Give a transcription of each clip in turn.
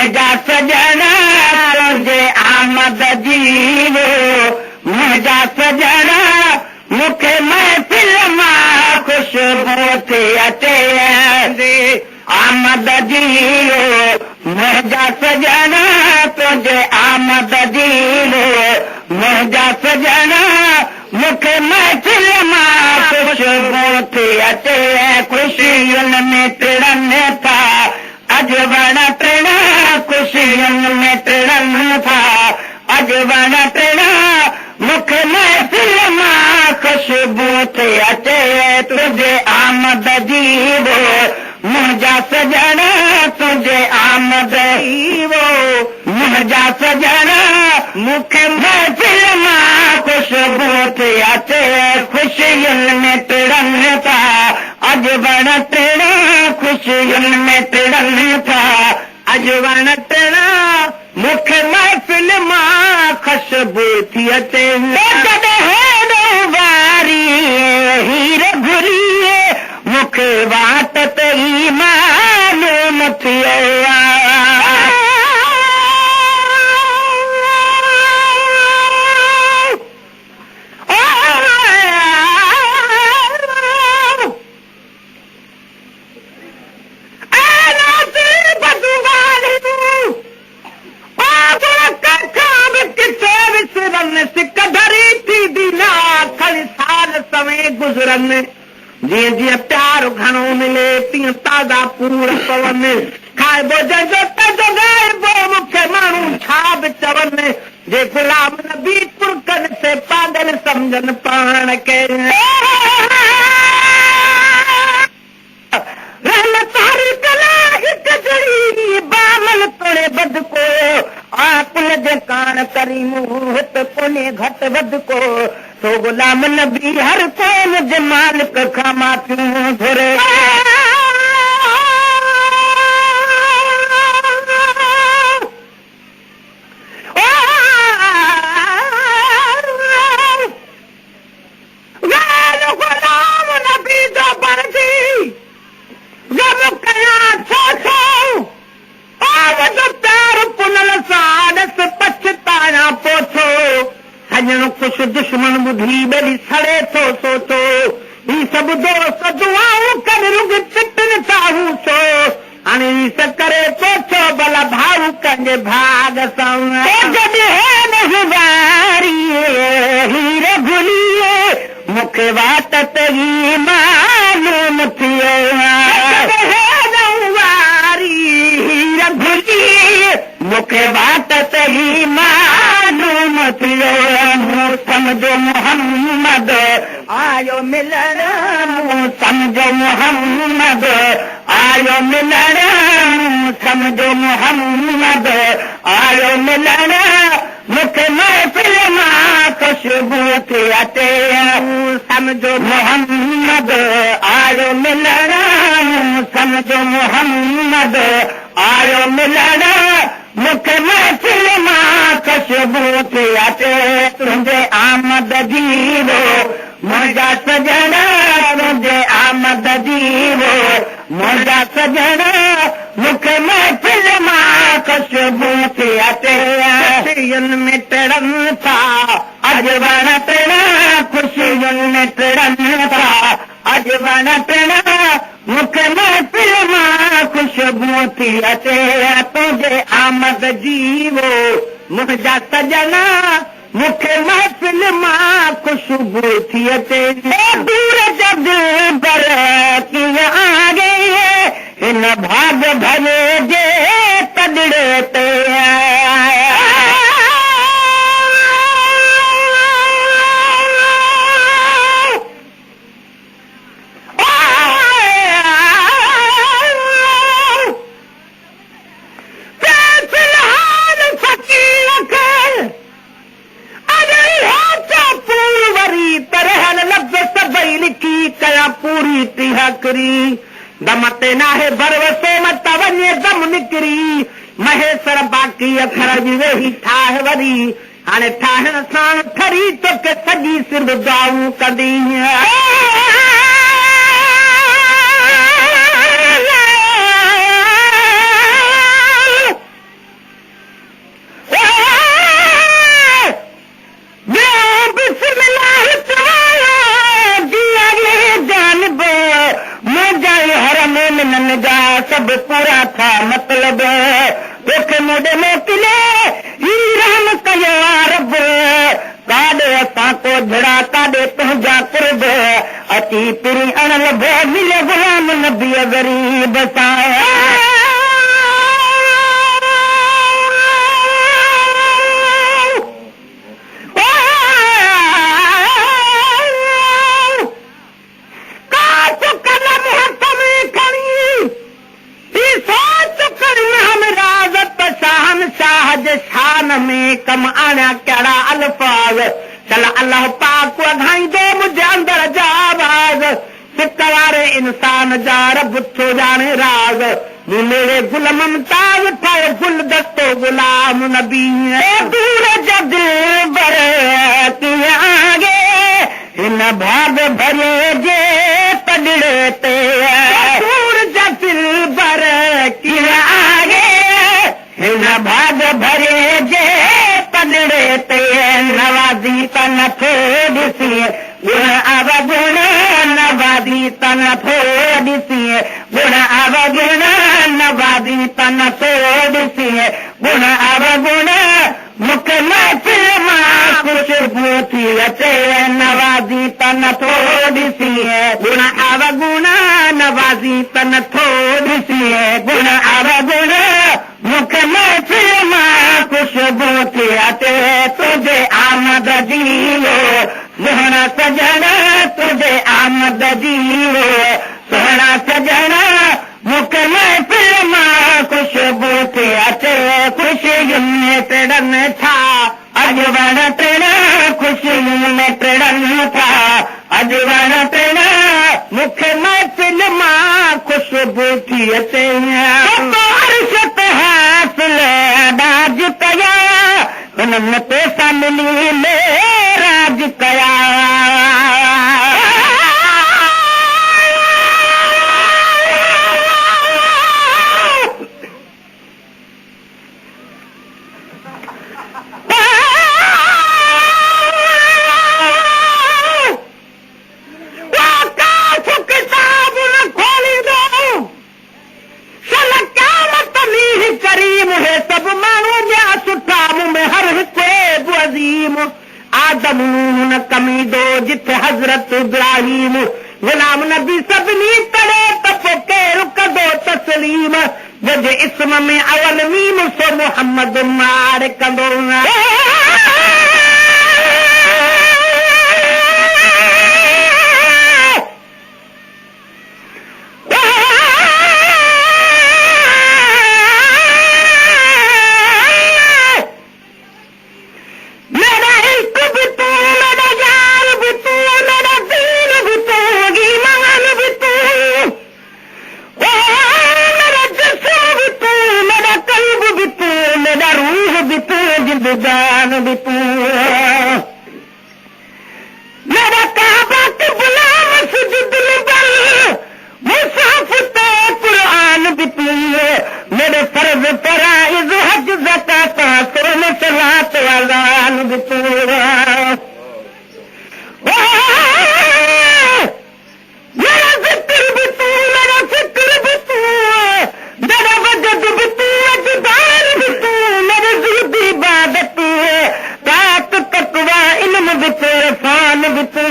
मुंहिंजा सॼणा तुंहिंजे आमद जीवो मुंहिंजा सॼणा मूंखे महफ़िल मां ख़ुशबू थी अचे आमद जीवो मुंहिंजा सॼणा तुंहिंजे आमद जीवो मुंहिंजा सॼणा मूंखे महफ़िल मां ख़ुशबू थी अचे ख़ुशियुनि में टिड़नि था अॼु वण टिण ख़ुशियुनि में टिड़नि था अॼु वण टिण मूंखे महफ़िल मां ख़ुशबू थी अचे तुंहिंजे आमद जीवो मुंहिंजा सॼणा तुंहिंजे आमद जीवो मुंहिंजा सॼणा मूंखे महफ़िल मां ख़ुशबू थी अचे ख़ुशियुनि में टिड़नि था अॼु वण टिण ख़ुशियुनि में टिड़नि था अॼु वण टिण मूंखे महफ़िल मां ख़ुशबू थी अचे वारी हीर घुरी मूंखे वाट ते ई मालूम थियो गुज़रनि जीअं जीअं प्यार घणो मिले तीअं ताज़ा पूर पवनि खाइबो जंहिंजो तजो ॻाइबो मूंखे माण्हू छा बि चवनि जे गुलाम नबी पुरकनि से पागल सम्झनि पाण खे बामल तोड़े बदको आकुल जे कान करीमूं हिते कोन्हे घटि वधको तो गुलाम नबी हर कौम जे मालिक खां माफ़ियूं घुरे गुलाम नबी जो बरदी जब कयां छो प्यार पुनल सां पछताया पोछो सजण कुझु दुश्मन ॿुधी ॿेड़ी सड़े थो सोचो ही सभु दोस्त दुआऊं कर रुग चिटनि चाहूं छो हाणे हीस करे पोछो भला भाऊ कंहिंजे भाग सां हीर घुलीए मूंखे वाट ते ई मालूम थियो हीर घुलीए मूंखे वाट ते ई मालूम थियो समझो मोहम्मद आयो मिलण समझो मोहम्मद आयो मिलण समझो मोहम्मद आयो मिलण मूंखे महफ़िल मां ख़ुशबू थी अचे समझो मोहम्मद आयो मिलण समझो मोहम्मद आयो मिलण मूंखे महफ़िल मां ख़ुशबू थी अचे तुंहिंजे आमद जीवो मुंहिंजा सॼणा तुंहिंजे आमद जीवो मुंहिंजा सॼणा मूंखे महफ़िल मां ख़ुशबू थी अचे ख़ुशियुनि में टिड़नि था अॼु वण टिण ख़ुशियुनि में टिड़नि था अॼु वण टिण मूंखे महफ़िल मां ख़ुशबू थी अचे तुंहिंजे आमद जीवो मुंहिंजा सॼणा मूंखे महफ़िल मां ख़ुशबू थी अचे दूर जग पर कीअं आ गई हिन भाग भरे जे तॾड़े ते पूरी तिहकरी दम ते नाहे भरवसो मत वञे दम निकिरी महेश्वर बाक़ी अखर जी वेही ठाह वरी हाणे ठाहिण सां ठरी तोखे सॼी सिंध दुआऊं कंदी पूरा था मतलब तोखे मुझे मोकिले ही रहम कयो रब काॾे असां को झड़ा काॾे तुंहिंजा कुर्ब अची पिरी अण लभो मिले गुलाम नबीअ ग़रीब सां शान में कम आना कहिड़ा अल्फाज चल अल्लाह पाक वधाईंदो मुंहिंजे अंदर जा आवाज़ सिक वारे इंसान जा रब छो ॼाणे राज़ मेरे गुल ममताज ठाहे गुल दस्तो गुलाम नबी दूर जद बर कीअं आगे हिन भाग भरे जे पडड़े ते दूर जद बर कीअं आगे हिन भाग भरे जे पडड़े ते नवाज़ी त नथो ॾिसी गुण अवगुण नवाज़ी त नथो ॾिसी गुण अवगुण नवाज़ी त नथो ॾिसी गुण अवगुण मूंखे महफ़िल मां ख़ुशबू थी अचे नवाज़ी त नथो ॾिसी गुण अवगुण नवाज़ी त नथो ॾिसी गुण अवगुण मूंखे महफ़िल मां ख़ुशबू थी अचे तुंहिंजे आमद जी सुहिणा सजण तुंहिंजे आमद जी सुहिणा सजण मूंखे महफ़िल मां ख़ुशबू थी अचे ख़ुशियुनि में टिड़नि था अॼु वण टिण ख़ुशियुनि में टिड़नि था अॼु वण टिण मूंखे महफ़िल मां ख़ुशबू थी अचे राज कया हुननि पैसा मिली ले राज कया आदम न कमी दो जिथे हज़रत इब्राहिम गुलाम नबी सभिनी तड़े त पोइ केरु कदो तस्लीम जंहिंजे इस्म में अवल मीम सो मुहम्मद मार कंदो जान भी तू मेरा काबा के गुलाम सुजुद पर मुसाफ ते कुरान भी तू मेरे फर्ज फराइज हज ज़कात सुरन सलात अज़ान भी तू मेरा ज़िक्र भी तू मेरा फिक्र भी तू मेरा वजद भी तू अजदार भी तू मेरे ज़ुहद इबादत ताक तकवा इल्म भी तू फान भी तू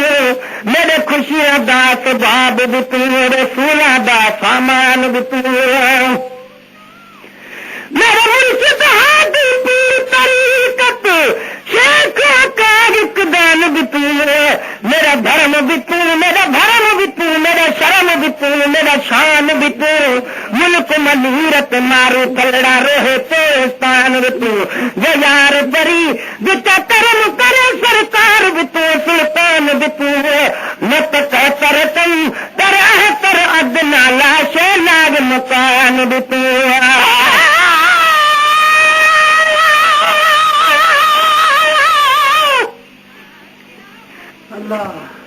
मेरे खुशियां दा सबाब भी तू रसूलां दा सामान भी तू मेरा मुर्शिद हादी पीर तरीकत शेख आकार इकदान भी तू मेरा धर्म भी तू मेरा भरम भी तू मेरा शर्म भी तू मेरा शान भी तू मुल्क मनीरत मारू कलड़ा रोहे तो स्थान भी तू यार बरी जिता कर्म करे सरकार भी तू सुल्तान भी तू नत कर तुम तरह तर अदना लाशे लाग मकान भी तू अल्लाह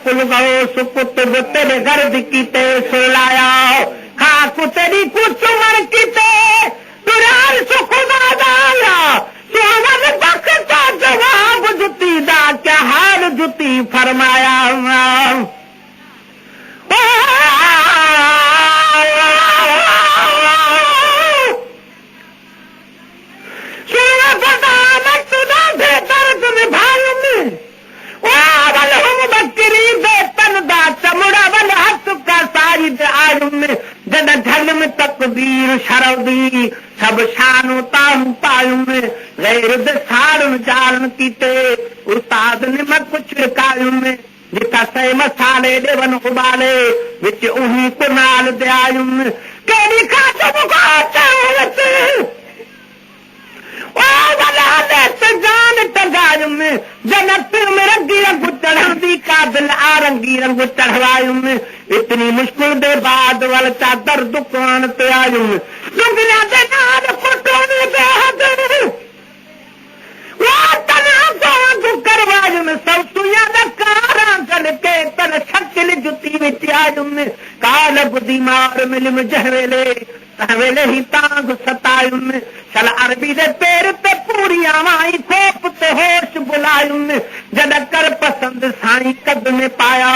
कुल गो सुपुत तेरे गर्द की ते सुलाया शरदी सब शानू ताहू पायूं में गैर दे साड़न जालन कीते उस्ताद ने मैं कुछ छिड़कायूं में जिथा सही मसाले देवन उबाले विच उही को नाल दे आयूं में केड़ी खास मुकात जान टगायुम जनत में रंगी रंग चढ़ी काबिल आरंगी रंग चढ़वायुम इतनी मुश्किल दे बाद वल चादर दुकान पे आयुम दुनिया दे नाल फटोने दे हद वो तना तो करवायुम सब सुया दा कारा कल के तन शक्ल जुती विच आयुम काल बुदी मार मिलम जहवेले तहवेले ही तांग सतायुम चल अरबी दे पेर ते पूरी आवाई खोप ते होश बुलायुम जद कर पसंद साई कद में पाया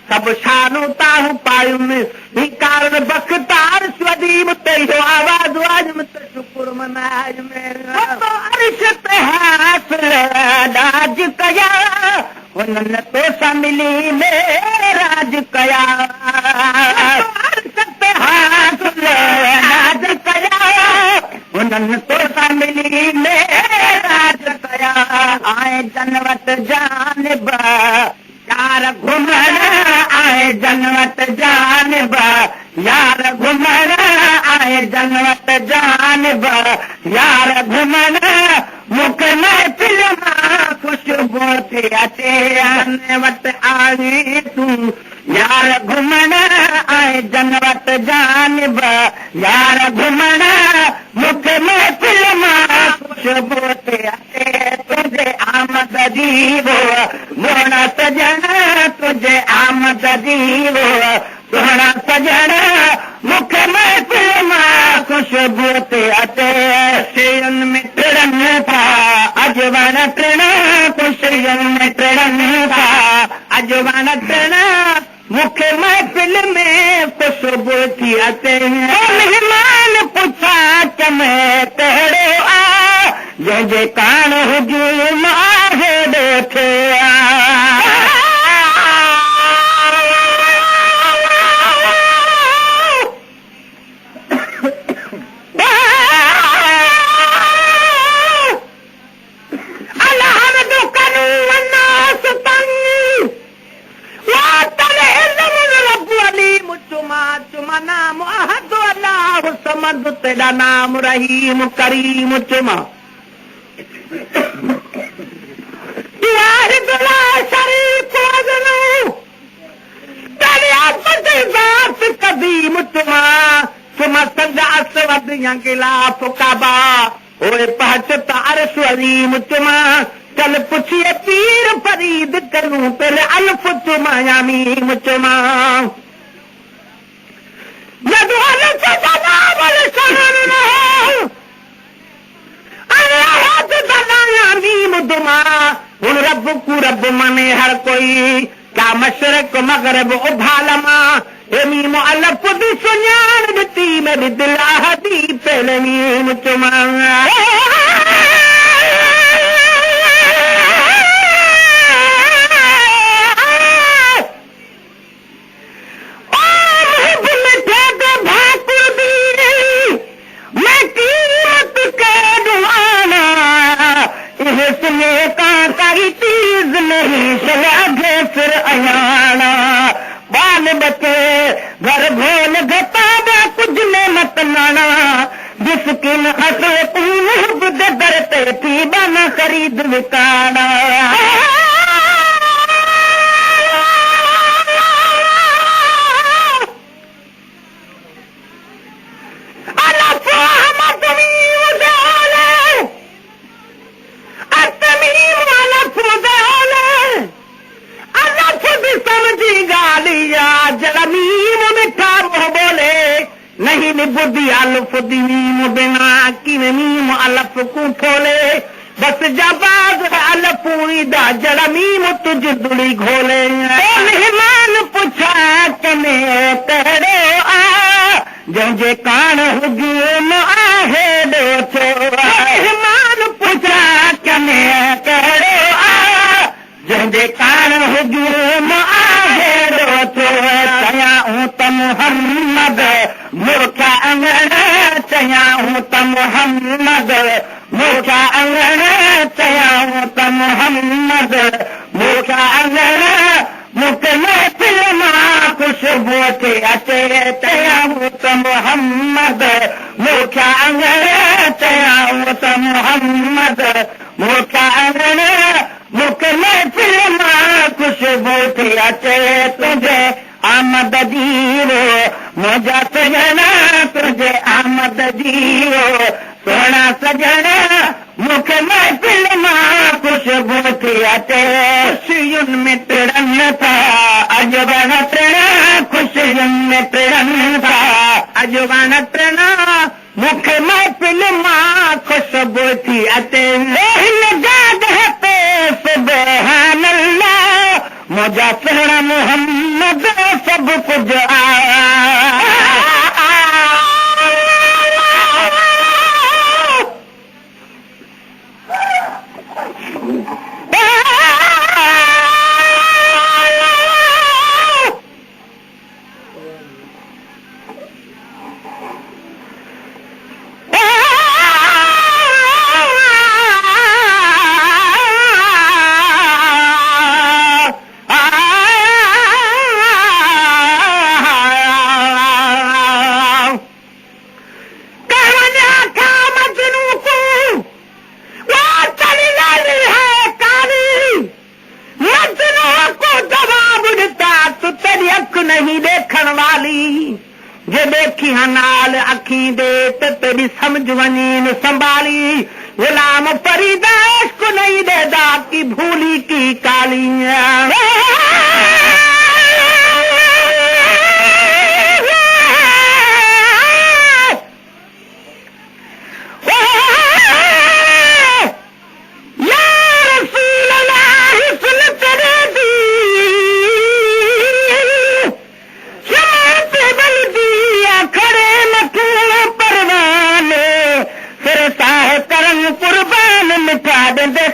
सब शानू ताहू पायुम ही कारण बख्तार स्वदीम ते हो आवाज वाजुम ते शुक्र मनायुम तो अर्श पे हासिल राज कया उनन तो सा मिली में राज कया अर्श पे हासिल राज कया उनन तो सा मिली में राज कया आए जनवत जानब यार घुमण आए जनवत जानब यार घुमण आए जनवत जानब यार घुमण मुख में फिल्म खुशबू थी अचे जनवत आई तू यार घुमण आए जनवत जानब यार घुमण मुख में फिल्म खुशबू थी अचे तुझे आमद दीवो मोना सजन तुझे आमद दीवो सोना सजन मुख में फिल्म खुशबू थी अचे शेयन में टिड़न था अजवान टिण खुशियन में टिड़न था अजवान टिण मुख में फिल्म में खुशबू थी अचे मेहमान पुछा चमे तेड़ो आ जंहिंजे कान हुजूम आहे ॾेठे समद तेरा नाम रहीम करीम चुमा तुम्हारी दुला शरीफ वजनू तेरी आपद जात कदीम चुमा चुमा संग असवद या गिलाफ काबा ओए पहचता अरश अलीम चुमा चल पुछिए पीर फरीद करूं तेरे अल्फ चुमा या मीम चुमा हुन रब को रब मने हर कोई क्या मशरक मगरब उभालमा मीम अलफ दी सुञाण ॾिठी मेरी दिलाह दी पहले मीम चुमा फिर अयाना बाल बचे घर भोल घटा कुछ ने मत नाना जिसकिन असे तू दर ते थी बना खरीद विकाना बुद्धि अलफ दीम बिना कि मीम अलफ को खोले बस जबाज अलफ दा जड़ा मीम तुझ दुड़ी घोले मेहमान पुछा कने तेरे आ जंहिंजे कान हुजूम आहे ॾोठो मेहमान पुछा कने तेरे आ जंहिंजे कान हुजूम आहे ॾोठो कयां त मुहम्मद मुर्खा अंगण मोहम्मद मूंखे अंगण चयाऊं त मोहम्मद मूंखे अंगण मूंखे महफ़िल मां ख़ुशबू थी अचे चयाऊं त मोहम्मद मूंखे अंगण चयाऊं त मोहम्मद मूंखे अंगण मूंखे महफ़िल मां ख़ुशबू थी अचे तुंहिंजे आमद जीरो मुंहिंजा सजना तुंहिंजे आमद जीरो सोना सजना मूंखे महफ़िल मां ख़ुशबू थी अचे ख़ुशियुनि में टिड़नि था अॼु वण टिण ख़ुशियुनि में टिड़नि था अॼु वण टिण मूंखे महफ़िल मां ख़ुशबू थी अचे हिन जॻह ते सुभान अल्लाह मुंहिंजा सुहिणा मोहम्मद सभु कुझु नहीं देखण वाली जे देखी नाल अखी दे तेरी समझ वनी संभाली गुलाम फरीदास को नहीं देदा की भूली की कालियां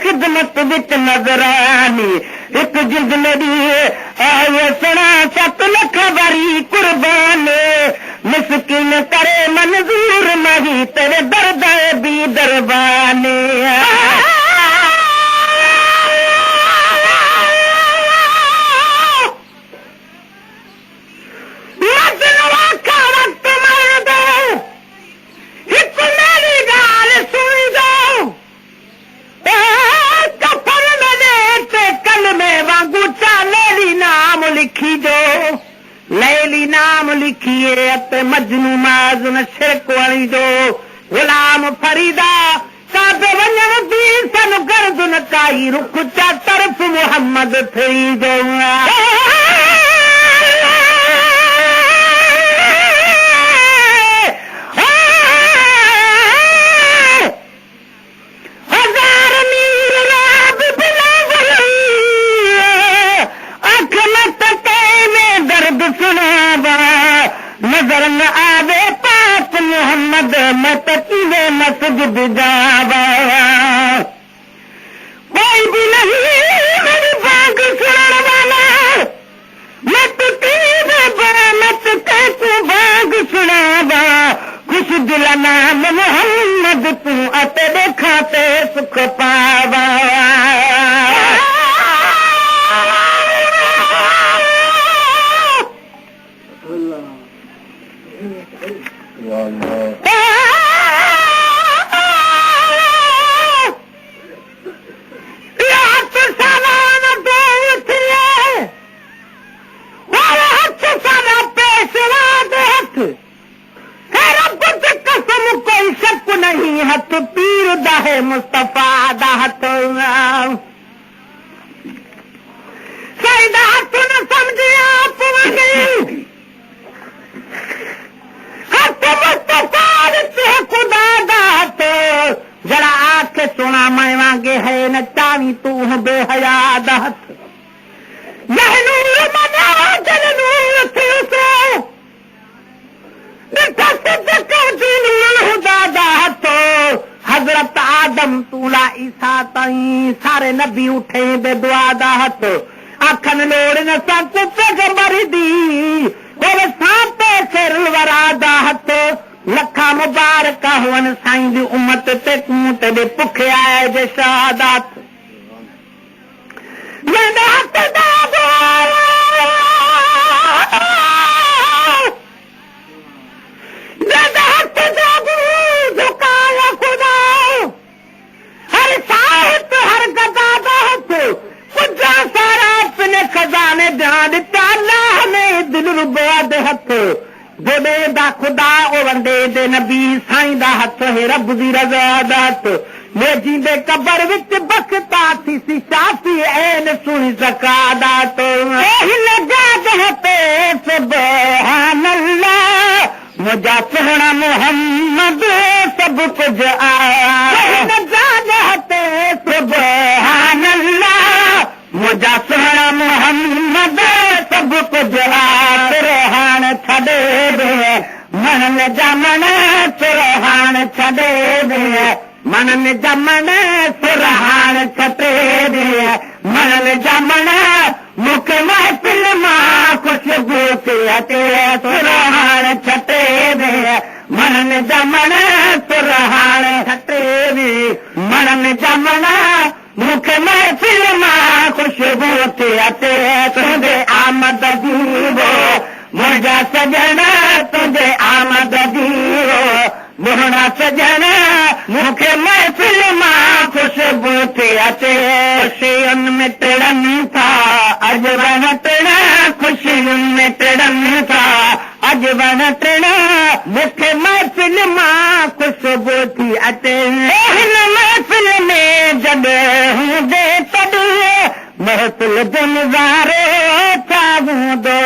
खिदमत विच नजरानी एक जिंदगी आए सुना 7 लख बरी कुर्बान मिसकिन करे मंजूर नहीं तेरे दर्द भी दरबाने लिखी जो लैली नाम लिखिए मजनू माज़ न शिरक वणी जो गुलाम फरीदा काबे वञण दी सन गर्द न काई रुख चा तरफ मोहम्मद थी जो नजर न आवे पाक मोहम्मद मैं तकीवे मस्जिद जावा कोई भी नहीं मेरी बाग सुनने वाला मैं तकीवे मत को बाग सुनावा खुश दिल नाम मोहम्मद तू अते देखाते सुख पावा नहीं हथ पीर दाहे मुस्तफा दा हथ सईदा हथ न समझे आप वही हथ मुस्तफा ते खुदा दा हथ जरा आख सुना मैं वांगे है न चावी तू बेहया दा हथ यह नूर मना जल नूर थे उसे हजरत आदम तूला ईसा ताईं सारे नबी उठे बे दुआ दा हथ आखन लोड़ न सत पैगंबर दी और सांपे सिर वरा दा हथ लखा मुबारक मुबारक हुअनि साईं जी उमत ते तूं तेॾे पुखे आए जे शहादात हर साहित्य हर गदा कुझा सारा अपने खजाने ध्यान दिता अल्लाह ने दिल रुबा दे हथ गोडे दा खुदा ओ वंदे दे नबी साईं दा हथ है रब दी रज़ा दा हथ मैं जींदे कबर विच बखता थी सी शाफी ऐन सुनी सकादा तो लगा दे पे सुभान अल्लाह मुझा सोहना मोहम्मद सब कुछ आया लगा दे सुभान अल्लाह मुझा सोहना मोहम्मद सब कुछ आया सुरहान छड़े दे मन जमन सुरहान छड़े दे मन जमन सुरहान छटे दे मन जमन मुख महफिल मां खुशबू से अचे सुरहान छटे दे मन जमन सुरहान छटे दे मन जमन मुख महफिल मां खुशबू से अचे तुझे आमद दीवो मुझा सजना तुझे आमद दीवो मोहना सजना मुखे महफिल मां खुशबू थी अचे खुशियुनि में टिड़नि था अॼु वण टिण खुशियुनि में टिड़नि था अॼु वण टिण मुखे महफिल मां खुशबू थी अचे हिन महफिल में जॾहिं हूंदे तॾहिं महफिल जो नज़ारो छा हूंदो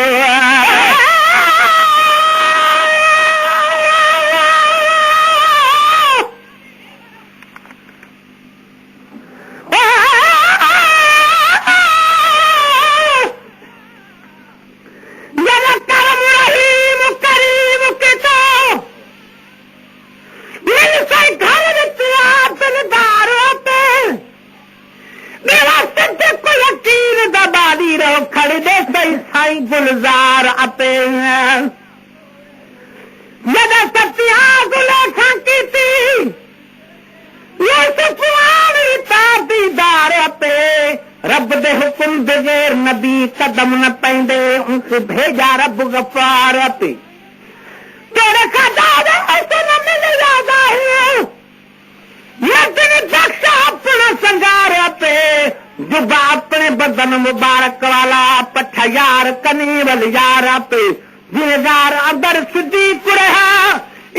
गुलजार अपे जॾहिं सत्या गुलेखा की थी दीदार अपे रब दे हुकुम बगैर नबी कदम न पैंदे उनसे भेजा रब गफार अपे तेरे खदा ऐसे न मिल जाता है लेकिन दक्षा अपना संगार अपे जुबा अपने बदन मुबारक वाला पठ यार कनीवल यार पे जिलेदार अदर सिद्दीक रहा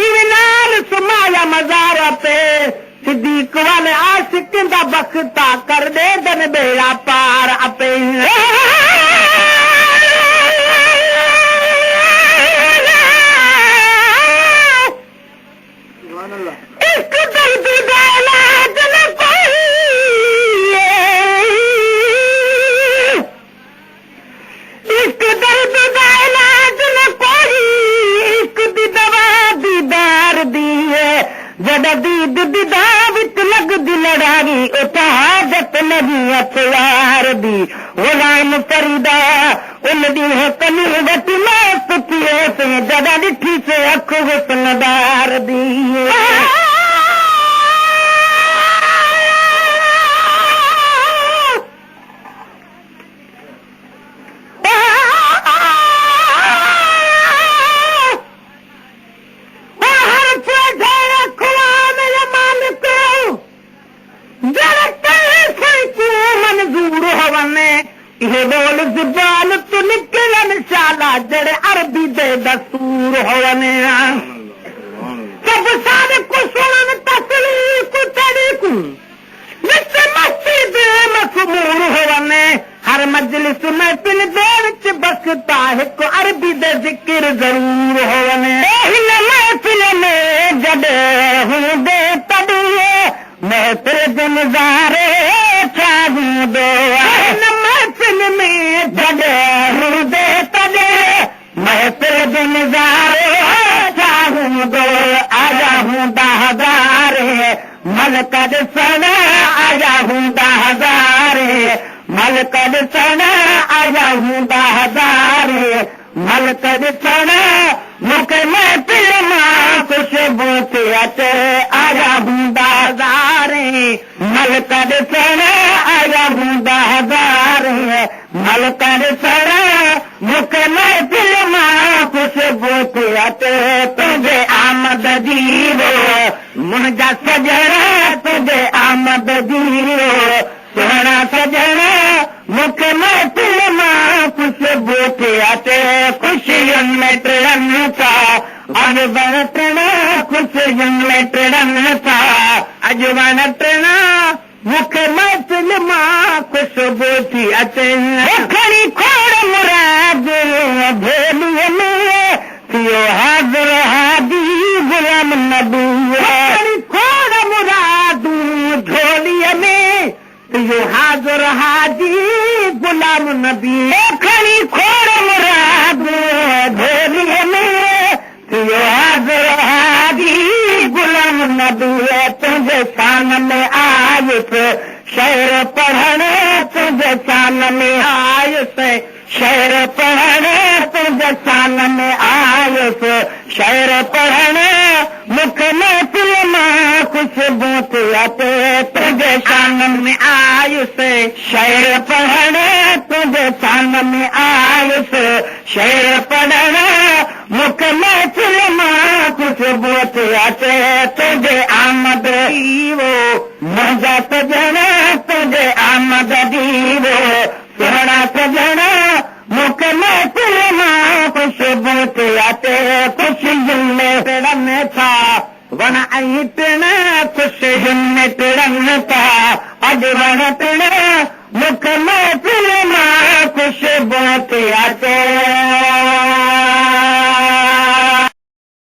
इवनाल सुमाया मजार पे सिद्दीक वाले आशिक दा बख्ता कर दे दन बेड़ा पार अपे इसको दर्द का इलाज न कोई इश्क दर्द का इलाज न कोई इश्क दी दवा दीदार दी है जड़ा दीद दीदा विच लगदी लड़ाई उता हाजत नहीं हथियार दी गुलाम फरीदा उन दी है कनी वट मस्त पिए से जड़ा डिठी से अख हुस्नदार दी ये बोल जुबान तो निकलन शाला जड़े अरबी दे दस्तूर होने सब सारे को सुनन तस्लीक तरीक नित्य मस्जिद मखमूर होने हर मजलिस में पिल देर च बसता है को अरबी दे जिक्र जरूर होने हिन महफिल में जड़े हूं दे तड़िए महफिल जो नजारे छा हूंदो महफिल में जड़े हूं दे तड़े महफिल जो नजारे छा हूंदो आजा हूंदा हज़ारे मलक ॾिसण आजा हूंदा हज़ारे मलक ॾिसण आजा हूंदा हज़ारे मलक ॾिसण मूंखे महफिल मां ख़ुशि खुशबू ते अचे आया हूंदा हज़ारे मलक ॾिसण आया हूंदा हज़ारे मलक ॾिसण मूंखे महफ़िल मां खुशबू ते अचे तुंहिंजे आमद जी मुंहिंजा सजण तुंहिंजे आमद जी सुहिणा सजण मूंखे महफ़िल मां खुशबू ते अचे ख़ुशियुनि में टिड़नि था अॼु वण टिण ख़ुशियुनि में टिड़नि था अॼु वण टिण मूंखे महफ़िल मां खुशबू थी अचे खणी खोड़ मुराद भेलीअ में थियो हाज़िर हादी गुलाम नबी खणी खोड़ मुराद झोलीअ में थियो हाज़िर हादी गुलाम नबी खणी खोड़ मुराद झोलीअ में थियो हाज़िर हादी गुलाम नबी तुंहिंजे शान में आयुसि शेर पढ़ण तुंहिंजे शान में आयुसि शेर पढ़ण तुंहिंजे शान में आयुसि शेर पढ़ण मूंखे महफ़िल मां खुशबू ते अचे तुंहिंजे शान में आयुसि शेर पढ़ण तुंहिंजे शान में आयुसि शेर पढ़ण मूंखे महफ़िल मां खुशबू ते अचे तुंहिंजे आमद दीवो मुंहिंजा सजण तुंहिंजे आमद दीवो सुहिणा सजण मूंखे महफ़िल मां खुशबू ते अचे ख़ुशियुनि में टिड़नि था वण ऐं टिण ख़ुशियुनि में टिड़नि था अॼु वण टिण